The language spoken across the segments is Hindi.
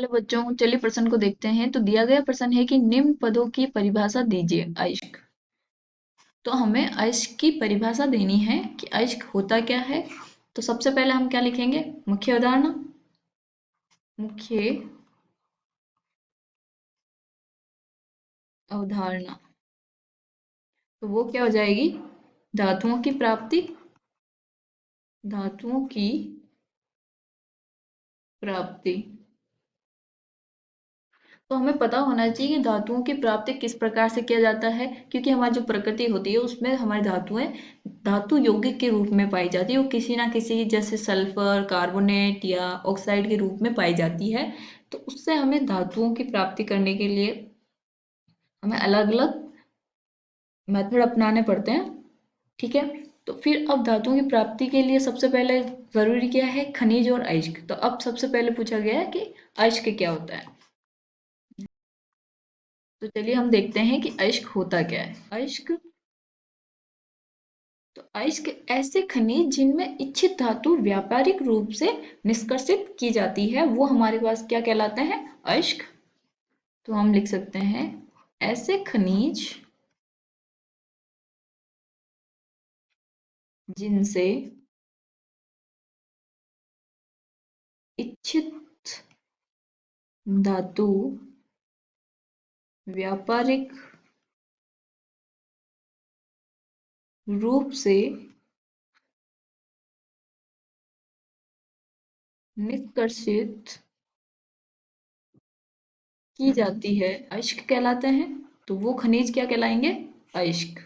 वाले बच्चों, चलिए प्रश्न को देखते हैं। तो दिया गया प्रश्न है कि निम्न पदों की परिभाषा दीजिए। अयस्क, तो हमें अयस्क की परिभाषा देनी है कि अयस्क होता क्या है। तो सबसे पहले हम क्या लिखेंगे, मुख्य अवधारणा। मुख्य अवधारणा, तो वो क्या हो जाएगी, धातुओं की प्राप्ति। धातुओं की प्राप्ति, तो हमें पता होना चाहिए कि धातुओं की प्राप्ति किस प्रकार से किया जाता है, क्योंकि हमारी जो प्रकृति होती है उसमें हमारी धातुएं धातु यौगिक के रूप में पाई जाती है। वो किसी ना किसी, जैसे सल्फर, कार्बोनेट या ऑक्साइड के रूप में पाई जाती है। तो उससे हमें धातुओं की प्राप्ति करने के लिए हमें अलग अलग मेथड अपनाने पड़ते हैं। ठीक है, तो फिर अब धातुओं की प्राप्ति के लिए सबसे पहले जरूरी क्या है, खनिज और अयस्क। तो अब सबसे पहले पूछा गया है कि अयस्क क्या होता है। तो चलिए हम देखते हैं कि अयस्क होता क्या है। अयस्क, तो अयस्क ऐसे खनिज जिनमें इच्छित धातु व्यापारिक रूप से निष्कर्षित की जाती है, वो हमारे पास क्या कहलाते हैं, अयस्क। तो हम लिख सकते हैं ऐसे खनिज जिनसे इच्छित धातु व्यापारिक रूप से निष्कर्षित की जाती है, अयस्क कहलाते हैं। तो वो खनिज क्या कहलाएंगे, अयस्क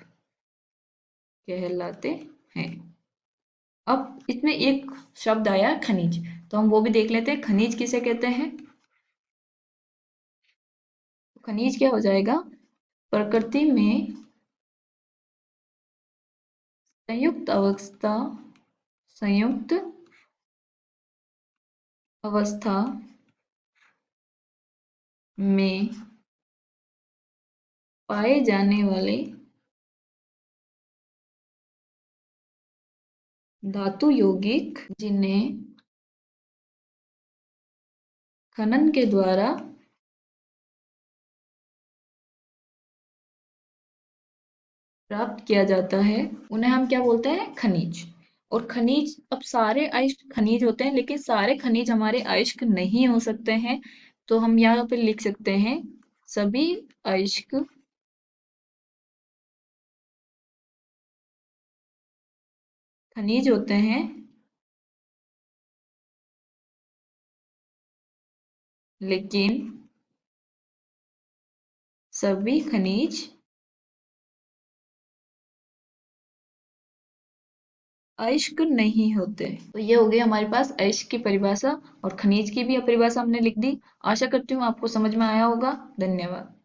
कहलाते हैं। अब इसमें एक शब्द आया खनिज, तो हम वो भी देख लेते हैं, खनिज किसे कहते हैं। खनिज क्या हो जाएगा, प्रकृति में संयुक्त अवस्था, संयुक्त अवस्था में पाए जाने वाले धातु यौगिक जिन्हें खनन के द्वारा प्राप्त किया जाता है, उन्हें हम क्या बोलते हैं, खनिज। और खनिज, अब सारे अयस्क खनिज होते हैं, लेकिन सारे खनिज हमारे अयस्क नहीं हो सकते हैं। तो हम यहाँ पे लिख सकते हैं सभी अयस्क खनिज होते हैं, लेकिन सभी खनिज अयस्क नहीं होते। तो ये हो गई हमारे पास अयस्क की परिभाषा, और खनिज की भी परिभाषा हमने लिख दी। आशा करती हूँ आपको समझ में आया होगा। धन्यवाद।